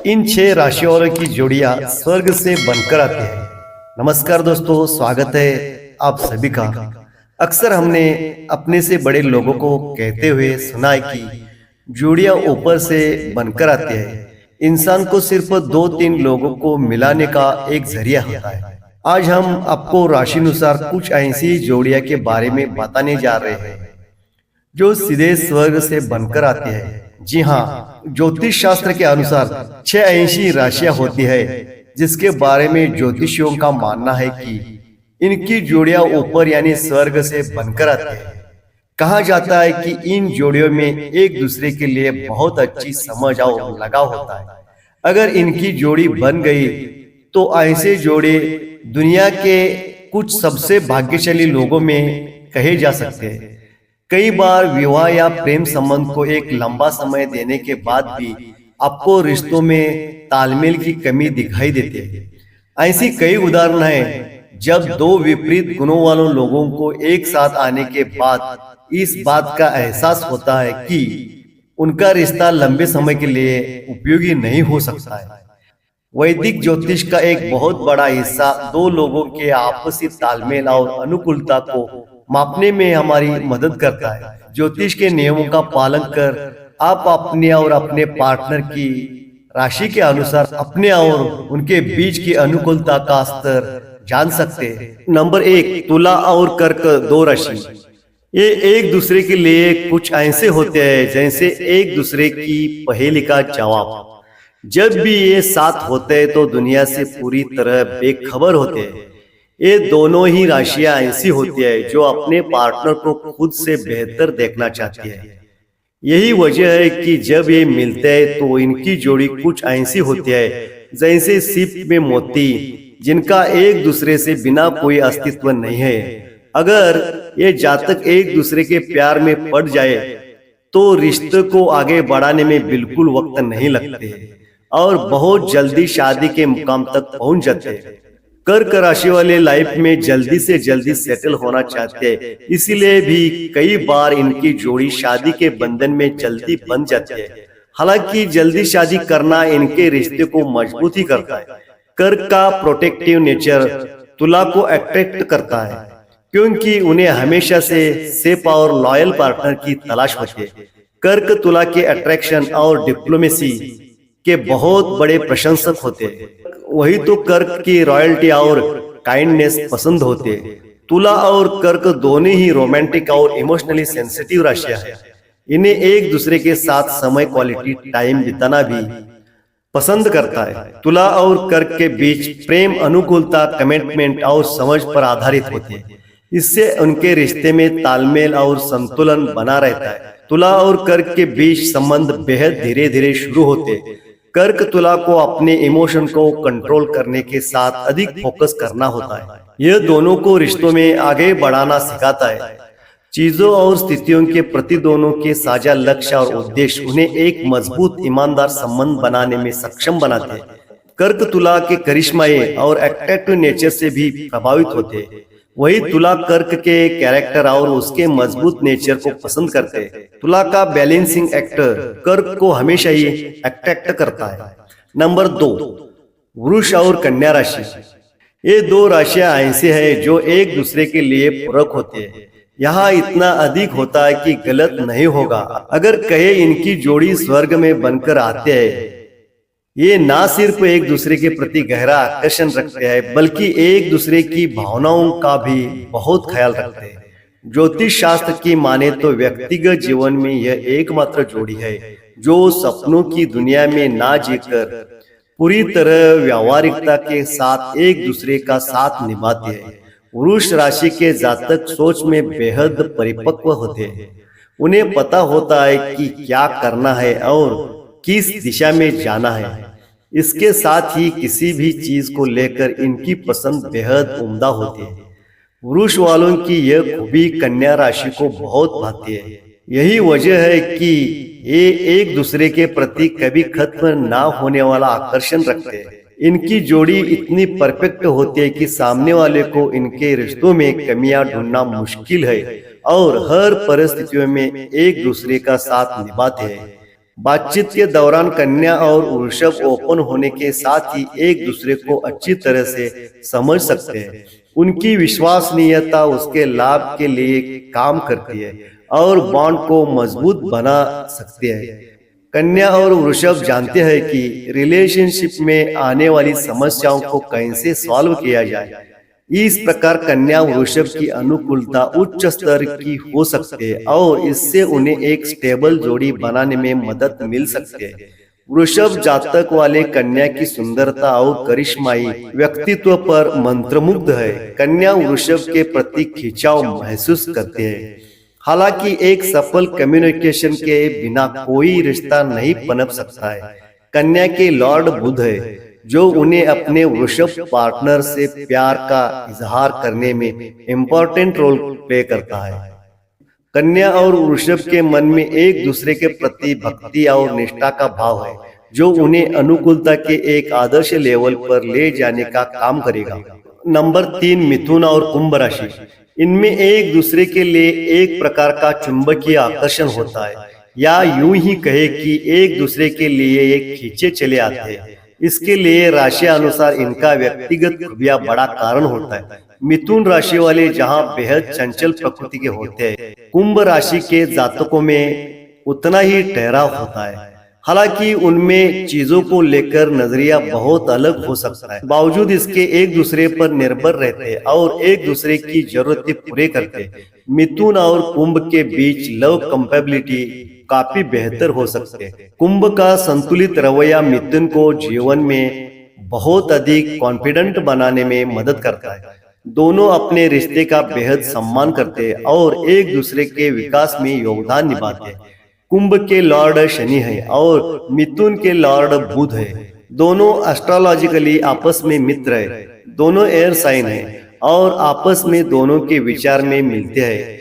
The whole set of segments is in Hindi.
इन 6 राशियों वालों की जोड़ियां स्वर्ग से बनकर आती है। नमस्कार दोस्तों, स्वागत है आप सभी का। अक्सर हमने अपने से बड़े लोगों को कहते हुए सुना है कि जोड़ियां ऊपर से बनकर आती है। इंसान को सिर्फ 2-3 लोगों को मिलाने का एक जरिया होता है। आज हम आपको राशि अनुसार कुछ ऐसी जोड़ियां के बारे में बताने जा रहे हैं जो सीधे स्वर्ग से बनकर आती है। जी हाँ, ज्योतिष शास्त्र के अनुसार 6 ऐसी राशियां होती है जिसके बारे में ज्योतिषियों का मानना है कि इनकी जोड़ियां ऊपर यानी स्वर्ग से बनकर आती है। कहा जाता है कि इन जोड़ियों में एक दूसरे के लिए बहुत अच्छी समझ और लगाव होता है। अगर इनकी जोड़ी बन गई तो ऐसे जोड़े दुनिया के कुछ सबसे भाग्यशाली लोगों में कहे जा सकते हैं। कई बार विवाह या प्रेम संबंध को एक लंबा समय देने के बाद भी आपको रिश्तों में तालमेल की कमी दिखाई देती है। ऐसी कई उदाहरण हैं जब दो विपरीत गुणों वालों लोगों को एक साथ आने के बाद इस बात का एहसास होता है कि उनका रिश्ता लंबे समय के लिए उपयोगी नहीं हो सकता है। वैदिक ज्योतिष का एक बहुत बड़ा हिस्सा दो लोगों के आपसी तालमेल और अनुकूलता को मापने में हमारी मदद करता है। ज्योतिष के नियमों का पालन कर आप अपने और अपने पार्टनर की राशि के अनुसार अपने और उनके बीच की अनुकूलता का स्तर जान सकते हैं। नंबर 1, तुला और कर्क, 2 राशि। ये एक दूसरे के लिए कुछ ऐसे होते हैं जैसे एक दूसरे की पहेली का जवाब। जब भी ये साथ होते हैं तो दुनिया से पूरी तरह बेखबर होते हैं। ये दोनों ही राशियां ऐसी होती है जो अपने पार्टनर को खुद से बेहतर देखना चाहती है। यही वजह है कि जब ये मिलते हैं तो इनकी जोड़ी कुछ ऐसी होती है जैसे सीप में मोती, जिनका एक दूसरे से बिना कोई अस्तित्व नहीं है। अगर ये जातक एक दूसरे के प्यार में पड़ जाए तो रिश्ते को आगे बढ़ाने में बिल्कुल वक्त नहीं लगते और बहुत जल्दी शादी के मुकाम तक पहुंच जाते हैं। कर्क राशि वाले लाइफ में जल्दी से जल्दी सेटल होना चाहते हैं, इसीलिए भी कई बार इनकी जोड़ी शादी के बंधन में जल्दी बन जाती है। हालांकि जल्दी शादी करना इनके रिश्ते को मजबूत ही करता है। कर्क का प्रोटेक्टिव नेचर तुला को अट्रैक्ट करता है क्योंकि उन्हें हमेशा से सेफ और लॉयल पार्टनर की तलाश होती है। कर्क तुला के अट्रैक्शन और डिप्लोमेसी के बहुत बड़े प्रशंसक होते हैं। वही तो कर्क की रॉयल्टी और काइंडनेस पसंद होते हैं। तुला और कर्क दोनों ही रोमांटिक और इमोशनली सेंसिटिव राशियां हैं। इन्हें एक दूसरे के साथ समय क्वालिटी टाइम बिताना भी पसंद करता है। तुला और कर्क के बीच प्रेम अनुकूलता, कमिटमेंट और समझ पर आधारित होती है। इससे उनके रिश्ते में तालमेल और संतुलन बना रहता है। तुला और कर्क के बीच संबंध बेहद धीरे धीरे शुरू होते हैं। कर्क तुला को अपने इमोशन को कंट्रोल करने के साथ अधिक फोकस करना होता है। यह दोनों को रिश्तों में आगे बढ़ाना सिखाता है। चीजों और स्थितियों के प्रति दोनों के साझा लक्ष्य और उद्देश्य उन्हें एक मजबूत ईमानदार संबंध बनाने में सक्षम बनाते हैं। कर्क तुला के करिश्माई और अट्रैक्टिव नेचर से भी प्रभावित होते हैं। वही तुला कर्क के कैरेक्टर और उसके मजबूत नेचर को पसंद करते हैं। तुला का बैलेंसिंग एक्टर कर्क को हमेशा ही अट्रैक्ट करता है। नंबर 2, वृष और कन्या राशि। ये 2 राशियां ऐसे हैं जो एक दूसरे के लिए पूरक होते हैं। यहाँ इतना अधिक होता है कि गलत नहीं होगा अगर कहे इनकी जोड़ी स्वर्ग में बनकर आते हैं। ये ना सिर्फ एक दूसरे के प्रति गहरा आकर्षण रखते हैं बल्कि एक दूसरे की भावनाओं का भी बहुत ख्याल रखते हैं। ज्योतिष शास्त्र की माने तो व्यक्तिगत जीवन में यह एकमात्र जोड़ी है जो सपनों की दुनिया में ना जीकर पूरी तरह व्यावहारिकता के साथ एक दूसरे का साथ निभाते हैं। वृष राशि के जातक सोच में बेहद परिपक्व होते हैं। उन्हें पता होता है कि क्या करना है और किस दिशा में जाना है। इसके साथ ही किसी भी चीज को लेकर इनकी पसंद बेहद उम्दा होती है। वृष वालों की यह खूबी कन्या राशि को बहुत भाती है। यही वजह है कि ये एक दूसरे के प्रति कभी खत्म ना होने वाला आकर्षण रखते हैं। इनकी जोड़ी इतनी परफेक्ट होती है कि सामने वाले को इनके रिश्तों में कमियां ढूंढना मुश्किल है और हर परिस्थितियों में एक दूसरे का साथ निभाते हैं। बातचीत के दौरान कन्या और वृषभ ओपन होने के साथ ही एक दूसरे को अच्छी तरह से समझ सकते हैं। उनकी विश्वसनीयता उसके लाभ के लिए काम करती है और बॉन्ड को मजबूत बना सकती है। कन्या और वृषभ जानते हैं कि रिलेशनशिप में आने वाली समस्याओं को कैसे सॉल्व किया जाए। इस प्रकार कन्या वृषभ की अनुकूलता उच्च स्तर की हो सकती है और इससे उन्हें एक स्टेबल जोड़ी बनाने में मदद मिल सकती है। वृषभ जातक वाले कन्या की सुंदरता और करिश्माई व्यक्तित्व पर मंत्रमुग्ध है। कन्या वृषभ के प्रति खिंचाव महसूस करते हैं। हालांकि एक सफल कम्युनिकेशन के बिना कोई रिश्ता नहीं पनप सकता है। कन्या के लॉर्ड बुध है जो उन्हें अपने वृषभ पार्टनर से प्यार का इजहार करने में इम्पोर्टेंट रोल प्ले करता है। कन्या और वृषभ के मन में एक दूसरे के प्रति भक्ति और निष्ठा का भाव है जो उन्हें अनुकूलता के एक आदर्श लेवल पर ले जाने का काम करेगा। नंबर 3, मिथुन और कुंभ राशि। इनमें एक दूसरे के लिए एक प्रकार का चुंबकीय आकर्षण होता है, या यूं ही कहे कि एक दूसरे के लिए एक खींचे चले आते हैं। इसके लिए राशि अनुसार इनका व्यक्तिगत खूबियां बड़ा कारण होता है। मिथुन राशि वाले जहां बेहद चंचल प्रकृति के होते हैं, कुंभ राशि के जातकों में उतना ही ठहराव होता है। हालांकि उनमें चीजों को लेकर नजरिया बहुत अलग हो सकता है। बावजूद इसके एक दूसरे पर निर्भर रहते हैं और एक दूसरे की जरूरतें पूरे करते हैं। मिथुन और कुंभ के बीच लव कंपैबिलिटी काफी बेहतर हो सकते हैं। कुंभ का संतुलित रवैया मिथुन को जीवन में बहुत अधिक कॉन्फिडेंट बनाने में मदद करता है। दोनों अपने रिश्ते का बेहद सम्मान करते हैं और एक दूसरे के विकास में योगदान निभाते हैं। कुंभ के लॉर्ड शनि है और मिथुन के लॉर्ड बुध है। दोनों एस्ट्रोलॉजिकली आपस में मित्र है। दोनों एयर साइन है और आपस में दोनों के विचार में मिलते हैं।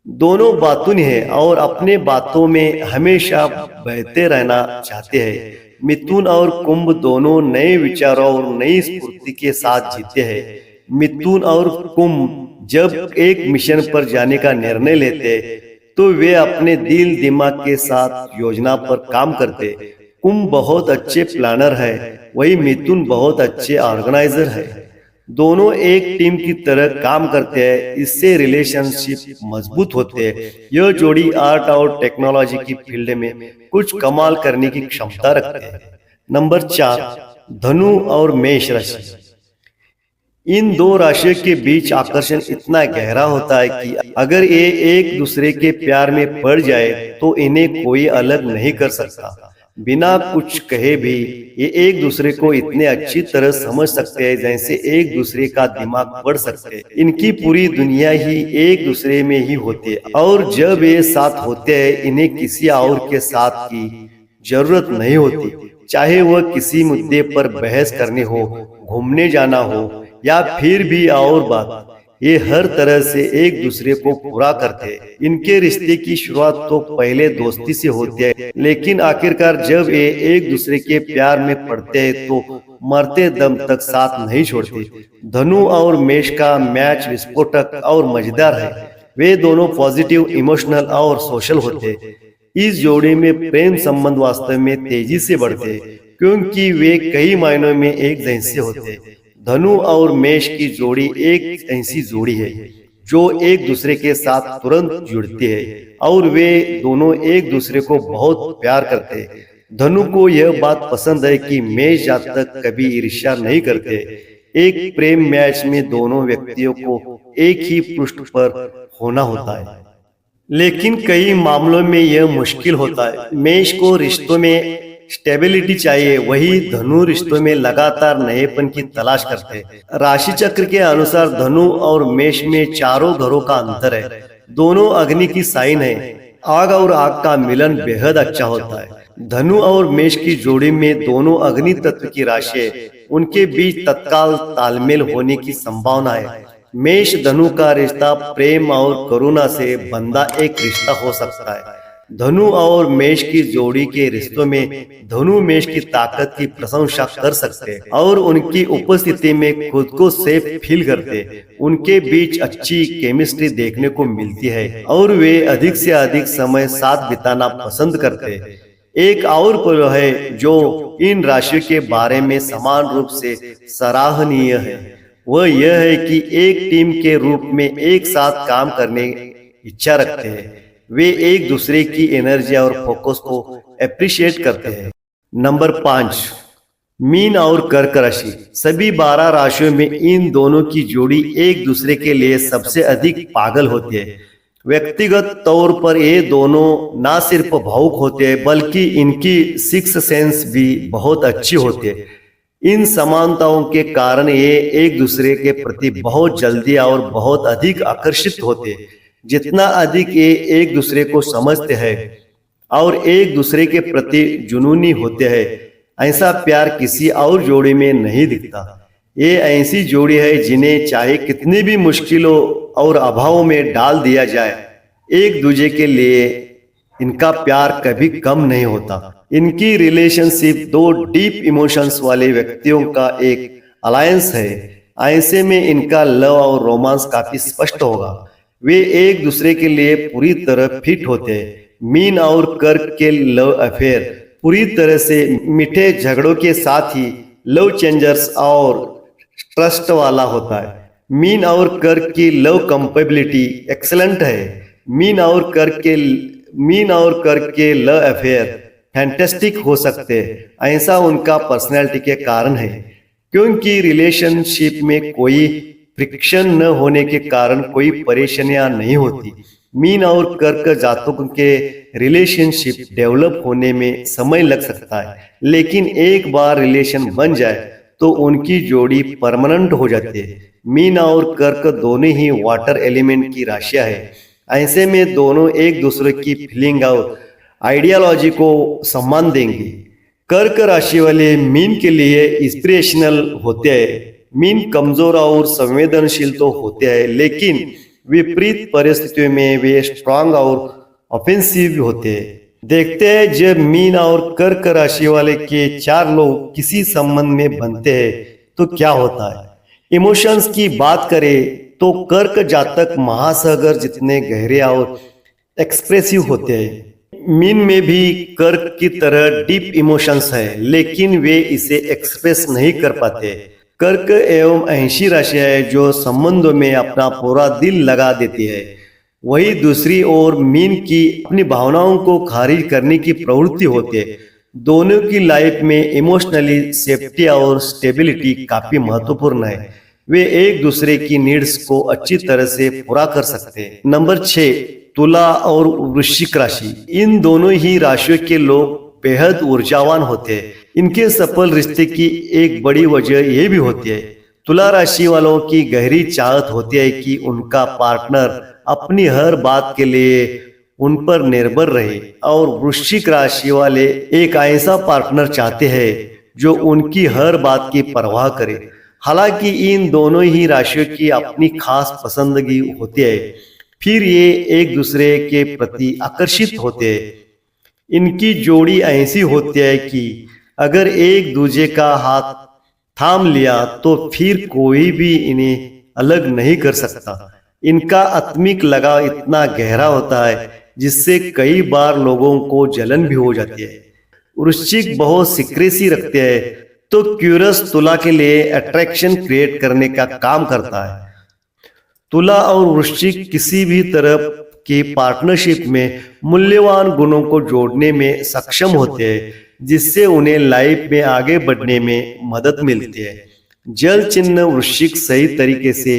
दोनों बातूनी है और अपने बातों में हमेशा बहते रहना चाहते हैं। मिथुन और कुंभ दोनों नए विचारों और नई स्फूर्ति के साथ जीते हैं। मिथुन और कुंभ जब एक मिशन पर जाने का निर्णय लेते हैं तो वे अपने दिल दिमाग के साथ योजना पर काम करते। कुंभ बहुत अच्छे प्लानर है, वही मिथुन बहुत अच्छे ऑर्गेनाइजर है। दोनों एक टीम की तरह काम करते हैं, इससे रिलेशनशिप मजबूत होते हैं। यह जोड़ी आर्ट और टेक्नोलॉजी की फील्ड में कुछ कमाल करने की क्षमता रखते हैं। नंबर 4, धनु और मेष राशि। इन दो राशियों के बीच आकर्षण इतना गहरा होता है कि अगर ये एक दूसरे के प्यार में पड़ जाए तो इन्हें कोई अलग नहीं कर सकता। बिना कुछ कहे भी ये एक दूसरे को इतने अच्छी तरह समझ सकते हैं जैसे एक दूसरे का दिमाग पढ़ सकते हैं। इनकी पूरी दुनिया ही एक दूसरे में ही होती है और जब ये साथ होते हैं इन्हें किसी और के साथ की जरूरत नहीं होती। चाहे वह किसी मुद्दे पर बहस करनी हो, घूमने जाना हो या फिर भी और बात, ये हर तरह से एक दूसरे को पूरा करते हैं। इनके रिश्ते की शुरुआत तो पहले दोस्ती से होती है, लेकिन आखिरकार जब ये एक दूसरे के प्यार में पड़ते हैं तो मरते दम तक साथ नहीं छोड़ते। धनु और मेष का मैच विस्फोटक और मजेदार है। वे दोनों पॉजिटिव, इमोशनल और सोशल होते हैं। इस जोड़ी में प्रेम संबंध वास्तव में तेजी से बढ़ते हैं क्योंकि वे कई मायनों में एक जैसे होते हैं। धनु और मेष की जोड़ी एक ऐसी जोड़ी है जो एक दूसरे के साथ तुरंत जुड़ती है और वे दोनों एक दूसरे को बहुत प्यार करते हैं। धनु को यह बात पसंद है कि मेष जातक कभी ईर्ष्या नहीं करते। एक प्रेम मैच में दोनों व्यक्तियों को एक ही पृष्ठ पर होना होता है, लेकिन कई मामलों में यह मुश्किल होता है। मेष को रिश्तों में स्टेबिलिटी चाहिए, वही धनु रिश्तों में लगातार नएपन की तलाश करते हैं। राशि चक्र के अनुसार धनु और मेष में 4 घरों का अंतर है। दोनों अग्नि की साइन है। आग और आग का मिलन बेहद अच्छा होता है। धनु और मेष की जोड़ी में दोनों अग्नि तत्व की राशि है। उनके बीच तत्काल तालमेल होने की संभावना है। मेष धनु का रिश्ता प्रेम और करुणा से बंधा एक रिश्ता हो सकता है। धनु और मेष की जोड़ी के रिश्तों में धनु मेष की ताकत की प्रशंसा कर सकते हैं और उनकी उपस्थिति में खुद को सेफ फील करते हैं। उनके बीच अच्छी केमिस्ट्री देखने को मिलती है और वे अधिक से अधिक समय साथ बिताना पसंद करते हैं। एक और पहलू है जो इन राशियों के बारे में समान रूप से सराहनीय है, वह यह है कि एक टीम के रूप में एक साथ काम करने की इच्छा रखते हैं। वे एक दूसरे की एनर्जी और फोकस को अप्रिशिएट करते हैं। नंबर 5, मीन और कर्क राशि। सभी 12 राशियों में इन दोनों की जोड़ी एक दूसरे के लिए सबसे अधिक पागल होती है। व्यक्तिगत तौर पर ये दोनों ना सिर्फ भावुक होते हैं बल्कि इनकी सिक्स सेंस भी बहुत अच्छी होती है। इन समानताओं के कारण ये एक दूसरे के प्रति बहुत जल्दी और बहुत अधिक आकर्षित होते हैं। जितना अधिक ये एक दूसरे को समझते हैं और एक दूसरे के प्रति जुनूनी होते हैं, ऐसा प्यार किसी और जोड़ी में नहीं दिखता। ये ऐसी जोड़ी है जिन्हें चाहे कितनी भी मुश्किलों और अभाव में डाल दिया जाए, एक दूसरे के लिए इनका प्यार कभी कम नहीं होता। इनकी रिलेशनशिप दो डीप इमोशंस वाले व्यक्तियों का एक अलायंस है। ऐसे में इनका लव और रोमांस काफी स्पष्ट होगा। वे एक दूसरे के लिए पूरी तरह फिट होते हैं। मीन और कर्क के लव अफेयर पूरी तरह से मीठे झगड़ों के साथ ही लव चेंजर्स और ट्रस्ट वाला होता है। मीन और कर्क की लव कंपेबिलिटी एक्सेलेंट है। मीन और कर्क के लव अफेयर फैंटास्टिक हो सकते हैं। ऐसा उनका पर्सनैलिटी के कारण है, क्योंकि रिलेशनशिप में कोई फ्रिक्शन न होने के कारण कोई परेशानियां नहीं होती। मीन और कर्क जातकों के रिलेशनशिप डेवलप होने में समय लग सकता है, लेकिन एक बार रिलेशन बन जाए तो उनकी जोड़ी परमानेंट हो जाती है। मीन और कर्क दोनों ही वाटर एलिमेंट की राशियां है। ऐसे में दोनों एक दूसरे की फीलिंग और आइडियोलॉजी को सम्मान देंगे। कर्क राशि वाले मीन के लिए इंस्पिरेशनल होते हैं। मीन कमजोर और संवेदनशील तो होते हैं, लेकिन विपरीत परिस्थितियों में वे स्ट्रांग और ऑफेंसिव होते हैं। देखते हैं जब मीन और कर्क राशि वाले के 4 लोग किसी संबंध में बनते हैं तो क्या होता है। इमोशंस की बात करें तो कर्क जातक महासागर जितने गहरे और एक्सप्रेसिव होते हैं। मीन में भी कर्क की तरह डीप इमोशंस है, लेकिन वे इसे एक्सप्रेस नहीं कर पाते। कर्क एवं ऐसी राशि है जो संबंधों में अपना पूरा दिल लगा देती है। वही दूसरी ओर मीन की अपनी भावनाओं को खारिज करने की प्रवृत्ति होती है। दोनों की लाइफ में इमोशनली सेफ्टी और स्टेबिलिटी काफी महत्वपूर्ण है। वे एक दूसरे की नीड्स को अच्छी तरह से पूरा कर सकते हैं। नंबर 6, तुला और वृश्चिक राशि। इन दोनों ही राशियों के लोग बेहद ऊर्जावान होते हैं। इनके सफल रिश्ते की एक बड़ी वजह यह भी होती है, तुला राशि वालों की गहरी चाहत होती है कि उनका पार्टनर अपनी हर बात के लिए उन पर निर्भर रहे, और वृश्चिक राशि वाले एक ऐसा पार्टनर चाहते हैं जो उनकी हर बात की परवाह करे। हालांकि इन दोनों ही राशियों की अपनी खास पसंदगी होती है, फिर ये एक दूसरे के प्रति आकर्षित होते हैं। इनकी जोड़ी ऐसी होती है कि अगर एक दूसरे का हाथ थाम लिया तो फिर कोई भी इन्हें अलग नहीं कर सकता। इनका आत्मिक लगाव इतना गहरा होता है जिससे कई बार लोगों को जलन भी हो जाती है। वृश्चिक बहुत सीक्रेसी रखते हैं, तो क्यूरस तुला के लिए अट्रैक्शन क्रिएट करने का काम करता है। तुला और वृश्चिक किसी भी तरह की पार्टनरशिप में मूल्यवान गुणों को जोड़ने में सक्षम होते हैं, जिससे उन्हें लाइफ में आगे बढ़ने में मदद मिलती है। जल चिन्ह वृश्चिक सही तरीके से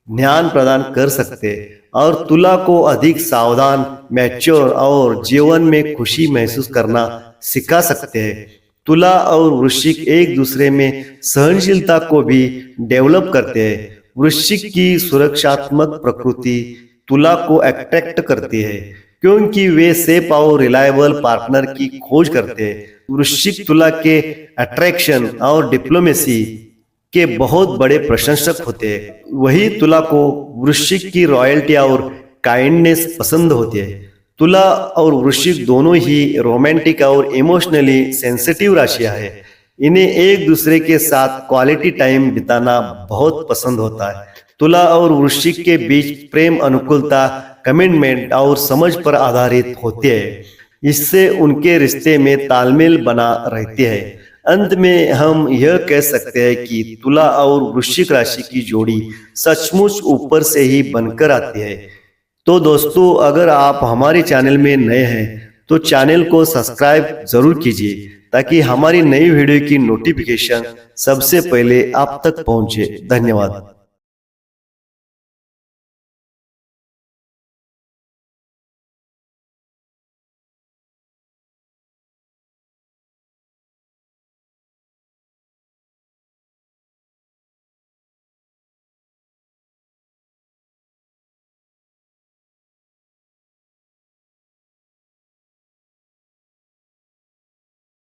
ध्यान प्रदान कर सकते हैं और तुला को अधिक सावधान, मैच्योर और जीवन में खुशी महसूस करना सिखा सकते हैं। तुला और वृश्चिक एक दूसरे में सहनशीलता को भी डेवलप करते हैं। वृश्चिक की सुरक्षात्मक प्रकृति तुला को अट्रैक्ट करती है, क्योंकि वे सेफ और रिलायबल पार्टनर की खोज करते हैं। वृश्चिक तुला के अट्रैक्शन और डिप्लोमेसी के बहुत बड़े प्रशंसक होते हैं। वही तुला को वृश्चिक की रॉयल्टी और काइंडनेस पसंद होती है। तुला और वृश्चिक दोनों ही रोमांटिक और इमोशनली सेंसिटिव राशियां हैं। इन्हें एक दूसरे के साथ क्वालिटी टाइम बिताना बहुत पसंद होता है। तुला और वृश्चिक के बीच प्रेम अनुकूलता, कमिटमेंट और समझ पर आधारित होती है। इससे उनके रिश्ते में तालमेल बना रहती है। अंत में हम यह कह सकते हैं कि तुला और वृश्चिक राशि की जोड़ी सचमुच ऊपर से ही बनकर आती है। तो दोस्तों, अगर आप हमारे चैनल में नए हैं तो चैनल को सब्सक्राइब जरूर कीजिए ताकि हमारी नई वीडियो की नोटिफिकेशन सबसे पहले आप तक पहुंचे। धन्यवाद।